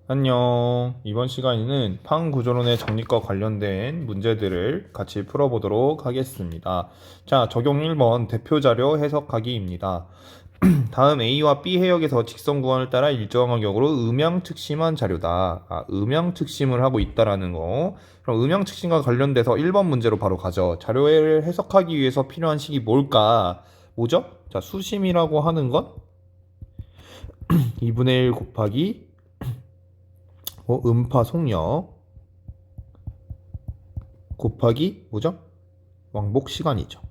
안녕. 이번 시간에는 팡구조론의 정리과 관련된 문제들을 같이 풀어보도록 하겠습니다. 자, 적용 1번 대표 자료 해석하기입니다. 다음 A와 B 해역에서 직선 구간을 따라 일정한 격으로 음양특심한 자료다. 음양특심을 하고 있다라는 거. 그럼 음양특심과 관련돼서 1번 문제로 바로 가죠. 자료를 해석하기 위해서 필요한 식이 뭘까? 뭐죠? 자, 수심이라고 하는 건 2분의 1 곱하기 음파 속력 곱하기 뭐죠? 왕복 시간이죠.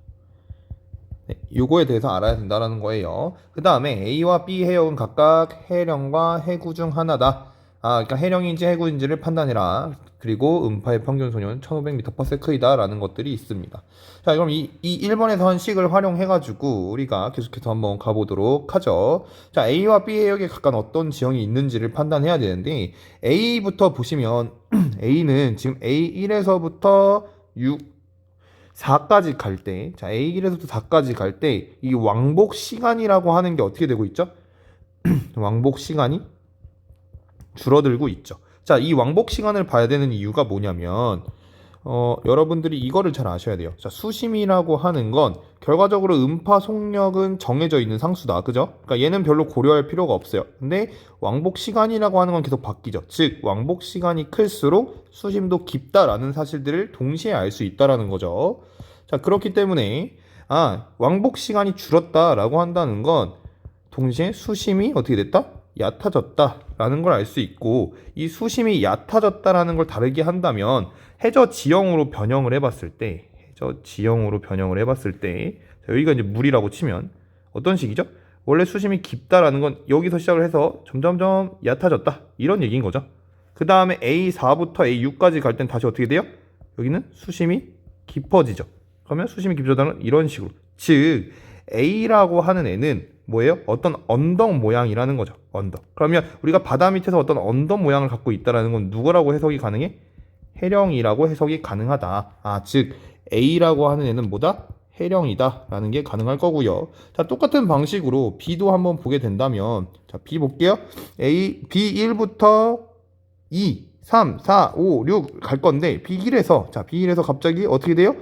네, 요거에 대해서 알아야 된다는 거예요. 그 다음에 A와 B 해역은 각각 해령과 해구 중 하나다. 그러니까 해령인지 해구인지를 판단해라. 그리고 음파의 평균 소요는 1500m/s이다 라는 것들이 있습니다. 자, 그럼 이 1번에서 한 식을 활용해가지고 우리가 계속해서 한번 가보도록 하죠. 자, A와 B 해역에 각각 어떤 지형이 있는지를 판단해야 되는데, A부터 보시면 A는 지금 A1에서부터 4까지 갈 때, 자, A1에서부터 4까지 갈 때, 이 왕복 시간이라고 하는 게 어떻게 되고 있죠? 왕복 시간이 줄어들고 있죠. 자, 이 왕복 시간을 봐야 되는 이유가 뭐냐면, 여러분들이 이거를 잘 아셔야 돼요. 자, 수심이라고 하는 건 결과적으로 음파 속력은 정해져 있는 상수다. 그죠? 그러니까 얘는 별로 고려할 필요가 없어요. 근데 왕복 시간이라고 하는 건 계속 바뀌죠. 즉, 왕복 시간이 클수록 수심도 깊다라는 사실들을 동시에 알 수 있다라는 거죠. 자, 그렇기 때문에 왕복 시간이 줄었다라고 한다는 건 동시에 수심이 어떻게 됐다? 얕아졌다라는 걸 알 수 있고, 이 수심이 얕아졌다라는 걸 다르게 한다면 해저 지형으로 변형을 해봤을 때, 자, 여기가 이제 물이라고 치면 어떤 식이죠? 원래 수심이 깊다라는 건 여기서 시작을 해서 점점점 얕아졌다 이런 얘기인 거죠. 그 다음에 A4부터 A6까지 갈 땐 다시 어떻게 돼요? 여기는 수심이 깊어지죠. 그러면 수심이 깊어졌다는 이런 식으로, 즉 A라고 하는 애는 뭐예요? 어떤 언덕 모양이라는 거죠. 언덕. 그러면 우리가 바다 밑에서 어떤 언덕 모양을 갖고 있다라는 건 누구라고 해석이 가능해? 해령이라고 해석이 가능하다. 즉 A라고 하는 애는 뭐다? 해령이다 라는 게 가능할 거고요. 자, 똑같은 방식으로 B도 한번 보게 된다면, 자, B 볼게요. B1부터 2, 3, 4, 5, 6 갈 건데, B1에서 갑자기 어떻게 돼요?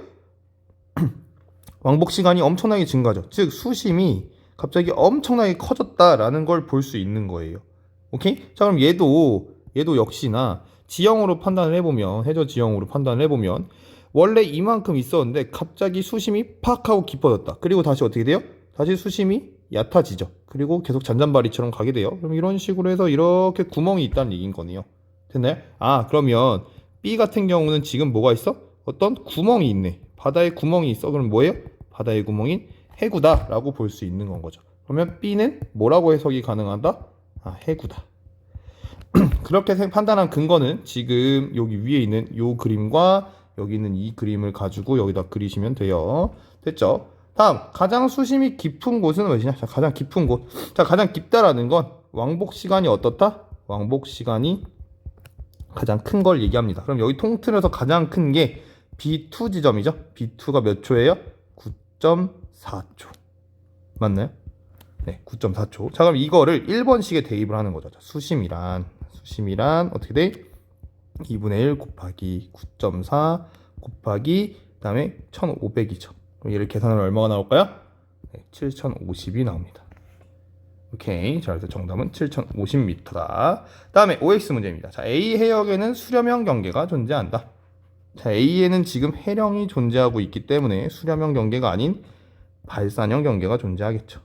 왕복 시간이 엄청나게 증가하죠. 즉 수심이 갑자기 엄청나게 커졌다라는 걸 볼 수 있는 거예요. 오케이? 자, 그럼 얘도 역시나 지형으로 판단을 해보면, 해저 지형으로 판단을 해보면 원래 이만큼 있었는데 갑자기 수심이 팍 하고 깊어졌다. 그리고 다시 어떻게 돼요? 다시 수심이 얕아지죠. 그리고 계속 잔잔바리처럼 가게 돼요. 그럼 이런 식으로 해서 이렇게 구멍이 있다는 얘기인 거네요. 됐나요? 그러면 B 같은 경우는 지금 뭐가 있어? 어떤 구멍이 있네. 바다에 구멍이 있어. 그럼 뭐예요? 바다의 구멍인 해구다 라고 볼 수 있는 건 거죠. 그러면 B는 뭐라고 해석이 가능하다? 해구다. 그렇게 판단한 근거는 지금 여기 위에 있는 이 그림과 여기 있는 이 그림을 가지고 여기다 그리시면 돼요. 됐죠? 다음, 가장 수심이 깊은 곳은 어디냐? 자, 가장 깊은 곳. 자, 가장 깊다라는 건 왕복 시간이 어떻다? 왕복 시간이 가장 큰 걸 얘기합니다. 그럼 여기 통틀어서 가장 큰 게 B2 지점이죠. B2가 몇 초예요? 9.4초. 맞나요? 네, 9.4초. 자, 그럼 이거를 1번식에 대입을 하는 거죠. 자, 수심이란 어떻게 돼? 2분의 1 곱하기 9.4 곱하기 그다음에 1500이죠. 그럼 얘를 계산하면 얼마가 나올까요? 네, 7050이 나옵니다. 오케이. 자, 그래서 정답은 7050m다. 다음에 OX 문제입니다. 자, A 해역에는 수렴형 경계가 존재한다. 자, A에는 지금 해령이 존재하고 있기 때문에 수렴형 경계가 아닌 발산형 경계가 존재하겠죠.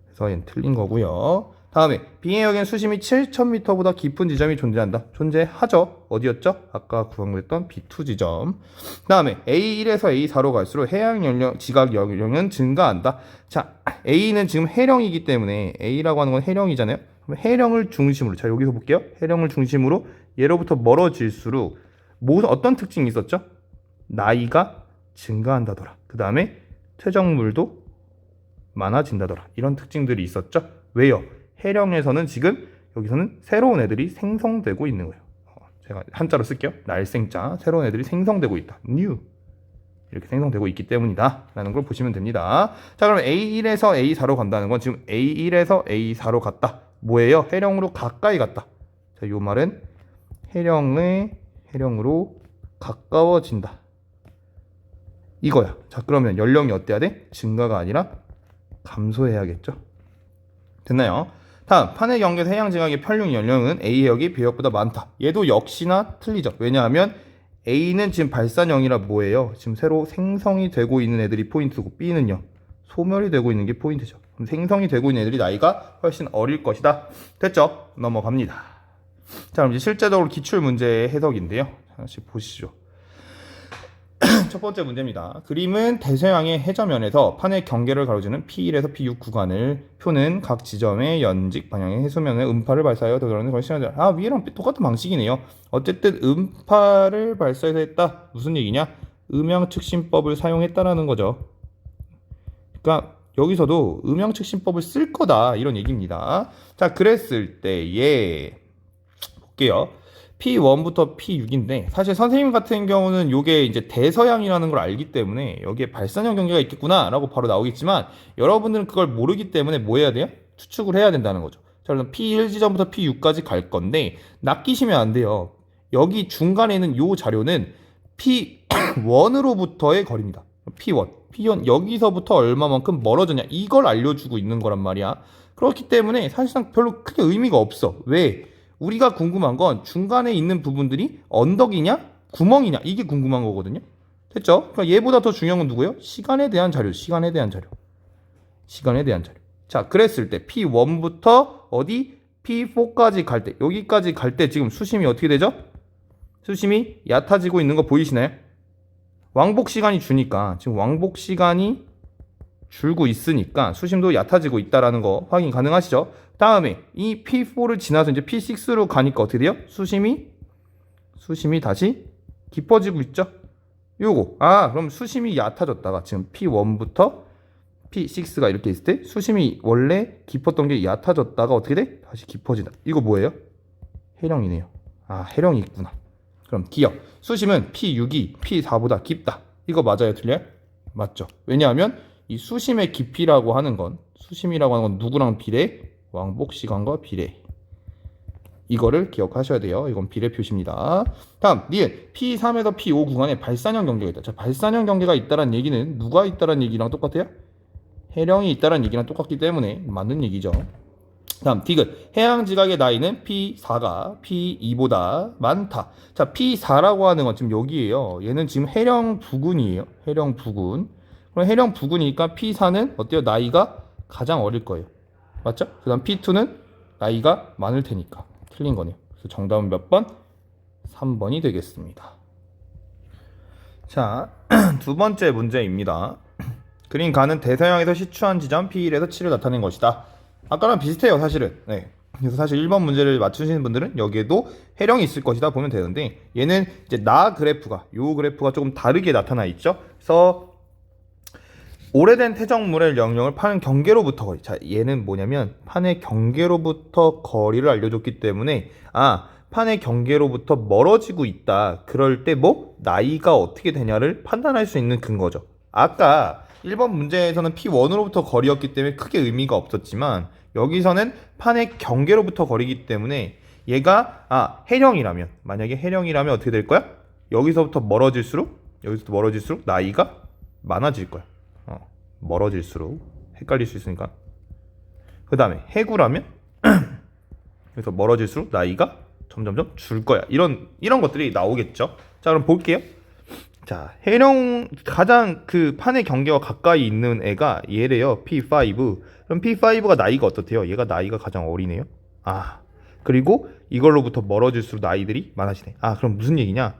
그래서 얘는 틀린 거고요. 다음에 B 해역엔 수심이 7000m보다 깊은 지점이 존재한다. 존재하죠. 어디였죠? 아까 구성됐던 B2 지점. 다음에 A1에서 A4로 갈수록 해양 연령, 지각 연령은 증가한다. 자, A는 지금 해령이기 때문에 A라고 하는 건 해령이잖아요. 그럼 해령을 중심으로, 자, 여기서 볼게요. 해령을 중심으로 얘로부터 멀어질수록 어떤 특징이 있었죠? 나이가 증가한다더라. 그 다음에 퇴적물도 많아진다더라. 이런 특징들이 있었죠. 왜요? 해령에서는 지금 여기서는 새로운 애들이 생성되고 있는 거예요. 제가 한자로 쓸게요. 날생자. 새로운 애들이 생성되고 있다. new. 이렇게 생성되고 있기 때문이다 라는 걸 보시면 됩니다. 자, 그럼 A1에서 A4로 간다는 건 지금 A1에서 A4로 갔다. 뭐예요? 해령으로 가까이 갔다. 자, 요 말은 해령으로 가까워진다. 이거야. 자, 그러면 연령이 어때야 돼? 증가가 아니라 감소해야겠죠. 됐나요? 다음, 판의 경계에서 해양 지각의 평균 연령은 A 해역이 B 해역보다 많다. 얘도 역시나 틀리죠. 왜냐하면 A는 지금 발산형이라 뭐예요? 지금 새로 생성이 되고 있는 애들이 포인트고 B는요, 소멸이 되고 있는 게 포인트죠. 그럼 생성이 되고 있는 애들이 나이가 훨씬 어릴 것이다. 됐죠? 넘어갑니다. 자, 그럼 이제 실제적으로 기출 문제의 해석인데요. 하나씩 보시죠. 첫 번째 문제입니다. 그림은 대서양의 해저면에서 판의 경계를 가로지르는 P1에서 P6 구간을 표는 각 지점의 연직 방향의 해수면에 음파를 발사하여 되돌아오는 그런 시간이다. 아, 위에랑 똑같은 방식이네요. 어쨌든 음파를 발사해서 했다. 무슨 얘기냐? 음향측신법을 사용했다라는 거죠. 그러니까 여기서도 음향측신법을 쓸 거다 이런 얘기입니다. 자, 그랬을 때에 볼게요. P1부터 P6인데 사실 선생님 같은 경우는 요게 이제 대서양이라는 걸 알기 때문에 여기에 발산형 경계가 있겠구나 라고 바로 나오겠지만, 여러분들은 그걸 모르기 때문에 뭐 해야 돼요? 추측을 해야 된다는 거죠. 자, 그럼 P1 지점부터 P6까지 갈 건데 낚이시면 안 돼요. 여기 중간에 있는 요 자료는 P1으로부터의 거리입니다. P1 여기서부터 얼마만큼 멀어졌냐 이걸 알려주고 있는 거란 말이야. 그렇기 때문에 사실상 별로 크게 의미가 없어. 왜? 우리가 궁금한 건 중간에 있는 부분들이 언덕이냐 구멍이냐 이게 궁금한 거거든요. 됐죠? 그러니까 얘보다 더 중요한 건 누구예요? 시간에 대한 자료. 자, 그랬을 때 P1부터 어디 P4까지 갈 때, 여기까지 갈 때 지금 수심이 어떻게 되죠? 수심이 얕아지고 있는 거 보이시나요? 왕복 시간이 주니까 지금 왕복 시간이 줄고 있으니까 수심도 얕아지고 있다라는 거 확인 가능하시죠? 다음에 이 P4를 지나서 이제 P6로 가니까 어떻게 돼요? 수심이 다시 깊어지고 있죠? 요거. 그럼 수심이 얕아졌다가 지금 P1부터 P6가 이렇게 있을 때 수심이 원래 깊었던 게 얕아졌다가 어떻게 돼? 다시 깊어진다. 이거 뭐예요? 해령이네요. 해령이 있구나. 그럼 기억. 수심은 P6이 P4보다 깊다. 이거 맞아요? 틀려요? 맞죠. 왜냐하면 이 수심의 깊이라고 하는 건, 수심이라고 하는 건 누구랑 비례? 왕복 시간과 비례. 이거를 기억하셔야 돼요. 이건 비례 표시입니다. 다음, 니은 P3에서 P5 구간에 발산형 경계가 있다. 자, 발산형 경계가 있다는 얘기는 누가 있다는 얘기랑 똑같아요? 해령이 있다는 얘기랑 똑같기 때문에 맞는 얘기죠. 다음, 디귿. 해양 지각의 나이는 P4가 P2보다 많다. 자, P4라고 하는 건 지금 여기에요. 얘는 지금 해령 부근이에요. 해령 부근. 그럼 해령 부근이니까 P4는 어때요? 나이가 가장 어릴 거예요. 맞죠? 그 다음 P2는 나이가 많을 테니까. 틀린 거네요. 그래서 정답은 몇 번? 3번이 되겠습니다. 자, 두 번째 문제입니다. 그림 가는 대서양에서 시추한 지점 P1에서 7을 나타낸 것이다. 아까랑 비슷해요, 사실은. 네. 그래서 사실 1번 문제를 맞추시는 분들은 여기에도 해령이 있을 것이다 보면 되는데, 얘는 이제 요 그래프가 조금 다르게 나타나 있죠. 그래서 오래된 퇴적물의 영역을 판의 경계로부터 거리. 자, 얘는 뭐냐면 판의 경계로부터 거리를 알려줬기 때문에 판의 경계로부터 멀어지고 있다. 그럴 때 나이가 어떻게 되냐를 판단할 수 있는 근거죠. 아까 1번 문제에서는 P1으로부터 거리였기 때문에 크게 의미가 없었지만, 여기서는 판의 경계로부터 거리이기 때문에 얘가 만약에 해령이라면 어떻게 될 거야? 여기서부터 멀어질수록 나이가 많아질 거야. 멀어질수록 헷갈릴 수 있으니까. 그 다음에 해구라면 그래서 멀어질수록 나이가 점점점 줄 거야. 이런 것들이 나오겠죠. 자, 그럼 볼게요. 자, 해령 가장 그 판의 경계와 가까이 있는 애가 얘래요. P5. 그럼 P5가 나이가 어떻대요? 얘가 나이가 가장 어리네요. 그리고 이걸로부터 멀어질수록 나이들이 많아지네. 그럼 무슨 얘기냐?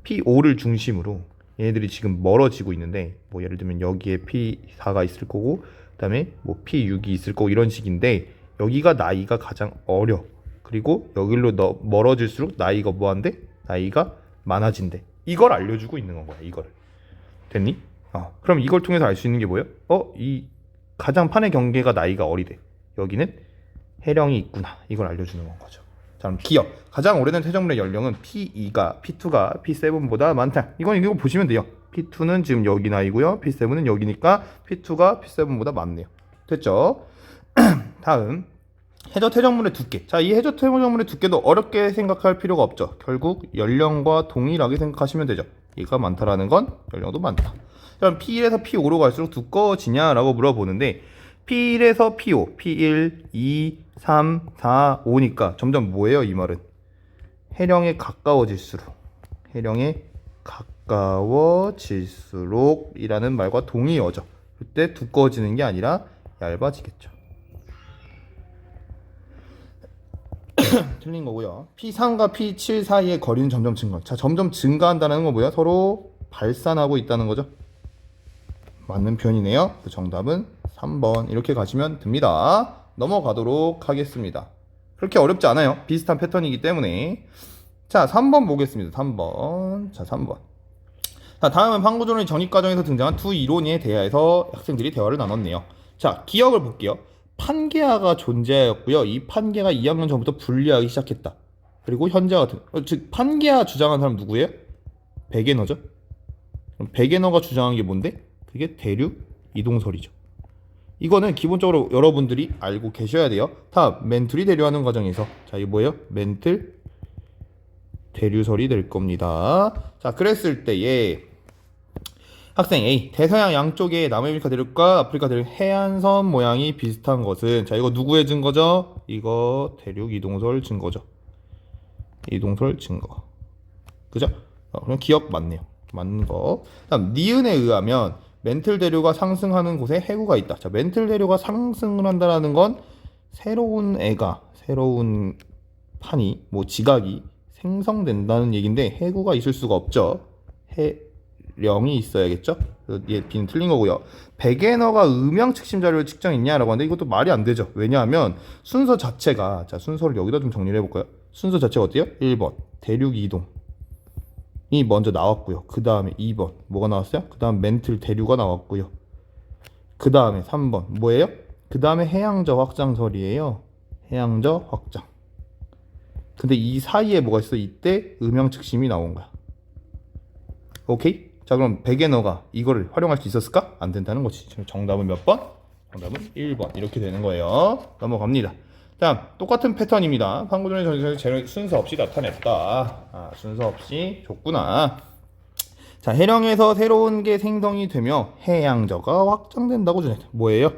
P5를 중심으로 얘네들이 지금 멀어지고 있는데, 예를 들면 여기에 P4가 있을 거고, 그 다음에 P6이 있을 거고, 이런 식인데, 여기가 나이가 가장 어려. 그리고 여기로 멀어질수록 나이가 나이가 많아진대. 이걸 알려주고 있는 건 거야. 이거를. 됐니? 그럼 이걸 통해서 알 수 있는 게 뭐예요? 이 가장 판의 경계가 나이가 어리대. 여기는 해령이 있구나. 이걸 알려주는 건 거죠. 자, 그럼 기억. 가장 오래된 퇴적물의 연령은 P2가 P7보다 많다. 이거 보시면 돼요. P2는 지금 여기 나이고요. P7은 여기니까 P2가 P7보다 많네요. 됐죠? 다음, 해저 퇴적물의 두께. 자, 이 해저 퇴적물의 두께도 어렵게 생각할 필요가 없죠. 결국 연령과 동일하게 생각하시면 되죠. 얘가 많다라는 건 연령도 많다. 그럼 P1에서 P5로 갈수록 두꺼워지냐라고 물어보는데 P1에서 P5, P1, 2, 3, 4, 5니까 점점 뭐예요? 이 말은 해령에 가까워질수록 이라는 말과 동의어죠. 그때 두꺼워지는 게 아니라 얇아지겠죠. 틀린 거고요. P3과 P7 사이의 거리는 점점 증가. 자, 점점 증가한다는 건 뭐야? 서로 발산하고 있다는 거죠. 맞는 표현이네요. 그 정답은 3번 이렇게 가시면 됩니다. 넘어가도록 하겠습니다. 그렇게 어렵지 않아요. 비슷한 패턴이기 때문에. 자, 3번 보겠습니다. 3번. 자, 3번. 자, 다음은 방구조론의 정립과정에서 등장한 두 이론에 대하여서 학생들이 대화를 나눴네요. 자, 기억을 볼게요. 판계화가 존재하였고요. 이 판계가 2학년 전부터 분리하기 시작했다. 그리고 현재와 같은 즉 판계화 주장한 사람 누구예요? 베게너죠. 그럼 베게너가 주장한 게 뭔데? 그게 대륙 이동설이죠. 이거는 기본적으로 여러분들이 알고 계셔야 돼요. 다음 멘틀이 대류하는 과정에서 자, 이거 뭐예요? 멘틀 대류설이 될 겁니다. 자, 그랬을 때에 학생 A, 대서양 양쪽에 남아메리카 대륙과 아프리카 대륙 해안선 모양이 비슷한 것은 자, 이거 누구의 증거죠? 이거 대륙 이동설 증거죠. 이동설 증거. 그죠? 그럼 기억 맞네요. 맞는 거. 다음 니은에 의하면 멘틀 대류가 상승하는 곳에 해구가 있다. 자, 멘틀 대류가 상승을 한다는 건 새로운 판이 뭐 지각이 생성된다는 얘기인데 해구가 있을 수가 없죠. 해령이 있어야겠죠. 얘 B는 틀린 거고요. 베게너가 음영 측심 자료를 측정했냐라고 하는데 이것도 말이 안 되죠. 왜냐하면 순서 자체가 자, 순서를 여기다 좀 정리를 해볼까요? 순서 자체가 어때요? 1번 대륙 이동 이 먼저 나왔고요. 그 다음에 2번 뭐가 나왔어요? 그 다음 멘틀 대류가 나왔고요. 그 다음에 3번 뭐예요? 그 다음에 해양저 확장설이에요. 해양저 확장. 근데 이 사이에 뭐가 있어? 이때 음영 측심이 나온 거야. 오케이? 자, 그럼 베게너가 이거를 활용할 수 있었을까? 안 된다는 거지. 정답은 몇 번? 정답은 1번 이렇게 되는 거예요. 넘어갑니다. 다음 똑같은 패턴입니다. 방구전의 전체를 순서 없이 나타냈다. 순서 없이 줬구나. 자, 해령에서 새로운 게 생성이 되며 해양저가 확장된다고 주네. 뭐예요?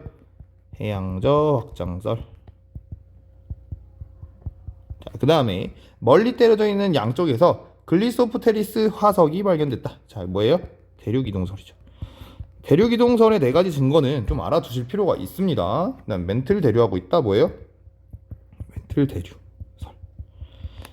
해양저 확장설. 자, 그 다음에 멀리 떨어져 있는 양쪽에서 글리소프테리스 화석이 발견됐다. 자, 뭐예요? 대륙 이동설이죠. 대륙 이동설의 네 가지 증거는 좀 알아두실 필요가 있습니다. 그다음 멘틀 대류하고 있다. 뭐예요? 멘틀 대류 설. 자,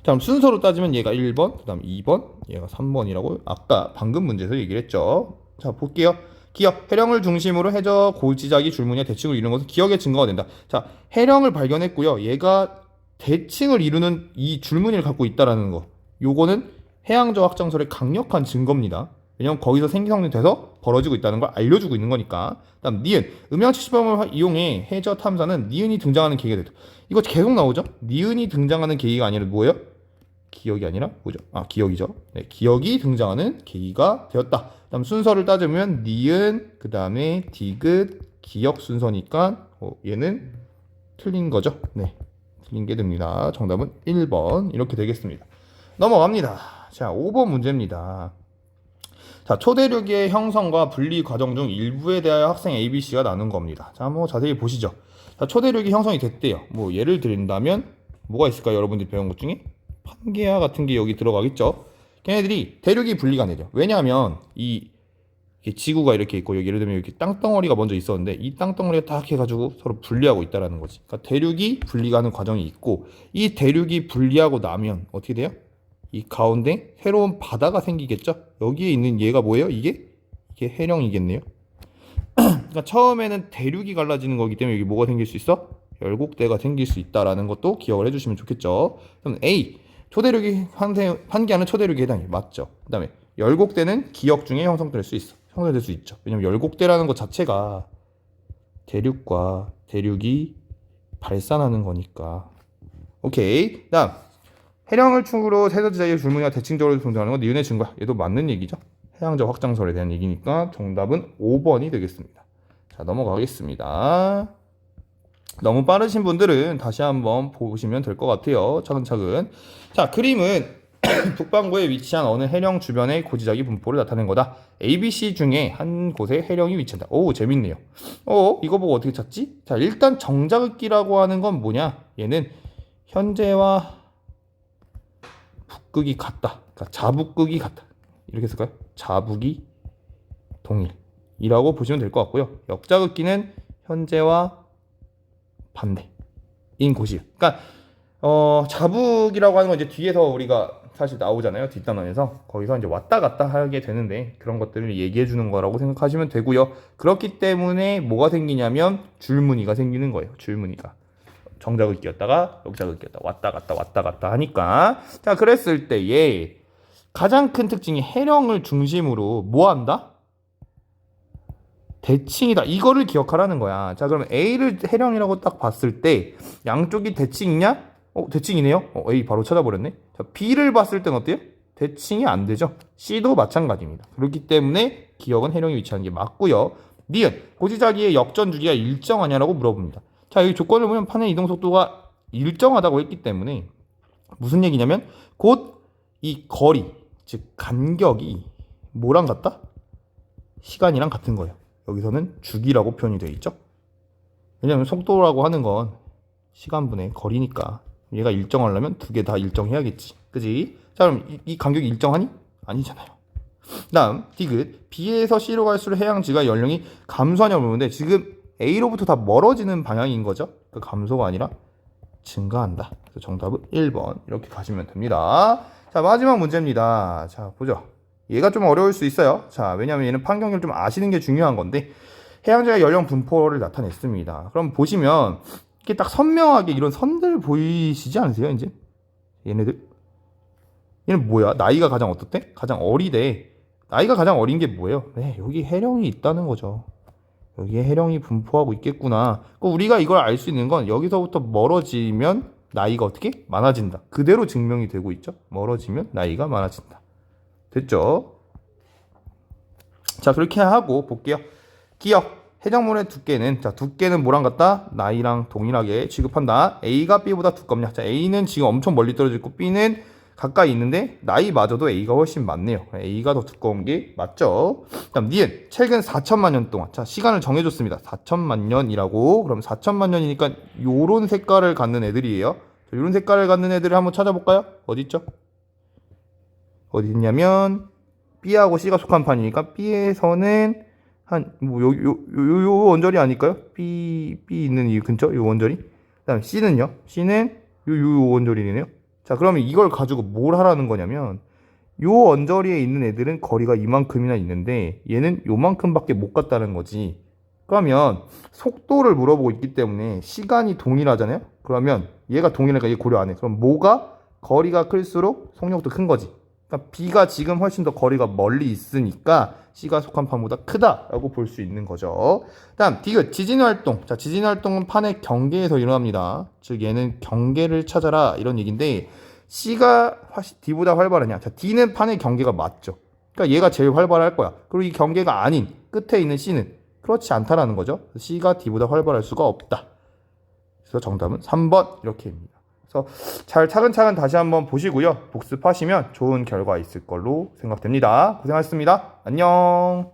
그럼 순서로 따지면 얘가 1번, 그다음 2번, 얘가 3번이라고 아까 방금 문제에서 얘기를 했죠. 자, 볼게요. 기억, 해령을 중심으로 해저 고지작이 줄무늬와 대칭을 이루는 것은 기억의 증거가 된다. 자, 해령을 발견했고요. 얘가 대칭을 이루는 이 줄무늬를 갖고 있다라는 거. 요거는 해양저 확장설의 강력한 증거입니다. 왜냐면 거기서 생성돼서 벌어지고 있다는 걸 알려주고 있는 거니까. 다음 니은, 음영 측심법을 이용해 해저 탐사는 니은이 등장하는 계기가 됐다. 이거 계속 나오죠? 니은이 등장하는 계기가 아니라 뭐예요? 기억이 아니라 뭐죠? 기억이죠. 네, 기억이 등장하는 계기가 되었다. 다음 순서를 따지면 니은, 그 다음에 디귿, 기억 순서니까 얘는 틀린 거죠. 네, 틀린 게 됩니다. 정답은 1번 이렇게 되겠습니다. 넘어갑니다. 자, 5번 문제입니다. 자, 초대륙의 형성과 분리 과정 중 일부에 대하여 학생 ABC가 나눈 겁니다. 자, 한번 자세히 보시죠. 자, 초대륙이 형성이 됐대요. 뭐 예를 드린다면 뭐가 있을까요? 여러분들이 배운 것 중에 판게아 같은 게 여기 들어가겠죠. 걔네들이 대륙이 분리가 되죠. 왜냐하면 이 지구가 이렇게 있고 여기 예를 들면 이렇게 땅덩어리가 먼저 있었는데 이 땅덩어리가 딱 해가지고 서로 분리하고 있다라는 거지. 그러니까 대륙이 분리가 하는 과정이 있고 이 대륙이 분리하고 나면 어떻게 돼요? 이 가운데 새로운 바다가 생기겠죠. 여기에 있는 얘가 뭐예요? 이게 해령이겠네요. 그러니까 처음에는 대륙이 갈라지는 거기 때문에 여기 뭐가 생길 수 있어? 열곡대가 생길 수 있다라는 것도 기억을 해주시면 좋겠죠. 그럼 A, 초대륙이 판게하는 초대륙에 해당해. 맞죠. 그 다음에 열곡대는 기억 중에 형성될 수 있어. 형성될 수 있죠. 왜냐면 열곡대라는 것 자체가 대륙과 대륙이 발산하는 거니까. 오케이. 다음 해령을 축으로 세서지자의 줄무늬가 대칭적으로 등장하는 건 니은의 증거야. 얘도 맞는 얘기죠. 해양저 확장설에 대한 얘기니까 정답은 5번이 되겠습니다. 자, 넘어가겠습니다. 너무 빠르신 분들은 다시 한번 보시면 될 것 같아요. 차근차근. 자, 그림은 북반구에 위치한 어느 해령 주변의 고지작이 분포를 나타낸 거다. ABC 중에 한 곳에 해령이 위치한다. 오, 재밌네요. 이거 보고 어떻게 찾지? 자, 일단 정자극기라고 하는 건 뭐냐? 얘는 현재와 북극이 같다. 그러니까 자북극이 같다. 이렇게 쓸까요? 자북이 동일이라고 보시면 될 것 같고요. 역자극기는 현재와 반대인 곳이에요. 그러니까 자북이라고 하는 건 이제 뒤에서 우리가 사실 나오잖아요. 뒷단원에서 거기서 이제 왔다 갔다 하게 되는데 그런 것들을 얘기해 주는 거라고 생각하시면 되고요. 그렇기 때문에 뭐가 생기냐면 줄무늬가 생기는 거예요. 줄무늬가 정자극기였다가 역자극기였다 왔다 갔다 하니까 자 그랬을 때에 가장 큰 특징이 해령을 중심으로 뭐 한다? 대칭이다. 이거를 기억하라는 거야. 자, 그럼 A를 해령이라고 딱 봤을 때 양쪽이 대칭이냐? 대칭이네요. A 바로 찾아버렸네. 자, B를 봤을 땐 어때요? 대칭이 안 되죠. C도 마찬가지입니다. 그렇기 때문에 기억은 해령이 위치하는 게 맞고요. 니은 고지자기의 역전 주기가 일정하냐라고 물어봅니다. 자, 여기 조건을 보면 판의 이동 속도가 일정하다고 했기 때문에 무슨 얘기냐면 곧 이 거리, 즉 간격이 뭐랑 같다? 시간이랑 같은 거예요. 여기서는 주기라고 표현이 되어 있죠. 왜냐하면 속도라고 하는 건 시간분의 거리니까 얘가 일정하려면 두 개 다 일정해야겠지. 그지? 자 그럼 이 간격이 일정하니? 아니잖아요. 다음 디귿 B에서 C로 갈수록 해양지가 연령이 감소하냐고 물었는데 지금 A로부터 다 멀어지는 방향인 거죠. 그 감소가 아니라 증가한다. 그래서 정답은 1번 이렇게 가시면 됩니다. 자 마지막 문제입니다. 자 보죠. 얘가 좀 어려울 수 있어요. 자, 왜냐면 얘는 판경을 좀 아시는 게 중요한 건데 해양지가 연령 분포를 나타냈습니다. 그럼 보시면 이렇게 딱 선명하게 이런 선들 보이시지 않으세요? 이제 얘네들 얘는 뭐야? 나이가 가장 어떻대? 가장 어리대. 나이가 가장 어린 게 뭐예요? 네, 여기 해령이 있다는 거죠. 여기에 해령이 분포하고 있겠구나. 우리가 이걸 알 수 있는 건 여기서부터 멀어지면 나이가 어떻게? 많아진다. 그대로 증명이 되고 있죠. 멀어지면 나이가 많아진다. 됐죠? 자 그렇게 하고 볼게요. 기억 해적물의 두께는 자 두께는 뭐랑 같다? 나이랑 동일하게 취급한다. A가 B보다 두껍냐? 자 A는 지금 엄청 멀리 떨어져 있고 B는 가까이 있는데 나이마저도 A가 훨씬 많네요. A가 더 두꺼운 게 맞죠? 다음 니은 최근 4천만 년 동안 자 시간을 정해줬습니다. 4천만 년이라고. 그럼 4천만 년이니까 요런 색깔을 갖는 애들이에요. 요런 색깔을 갖는 애들을 한번 찾아볼까요? 어디 있죠? 어디 있냐면 B하고 C가 속한 판이니까 B에서는 한 뭐 요 원절이 아닐까요? B 있는 이 근처 요 원절이. 그다음 C는요. C는 요 원절이네요. 자, 그러면 이걸 가지고 뭘 하라는 거냐면 요 원저리에 있는 애들은 거리가 이만큼이나 있는데 얘는 요만큼밖에 못 갔다는 거지. 그러면 속도를 물어보고 있기 때문에 시간이 동일하잖아요. 그러면 얘가 동일하니까 얘 고려 안 해. 그럼 뭐가 거리가 클수록 속력도 큰 거지. 그러니까 B가 지금 훨씬 더 거리가 멀리 있으니까 C가 속한 판보다 크다라고 볼 수 있는 거죠. 다음 디귿 지진활동. 자 지진활동은 판의 경계에서 일어납니다. 즉 얘는 경계를 찾아라 이런 얘기인데 C가 D보다 활발하냐. 자 D는 판의 경계가 맞죠. 그러니까 얘가 제일 활발할 거야. 그리고 이 경계가 아닌 끝에 있는 C는 그렇지 않다라는 거죠. C가 D보다 활발할 수가 없다. 그래서 정답은 3번 이렇게입니다. 그래서 잘 차근차근 다시 한번 보시고요. 복습하시면 좋은 결과 있을 걸로 생각됩니다. 고생하셨습니다. 안녕.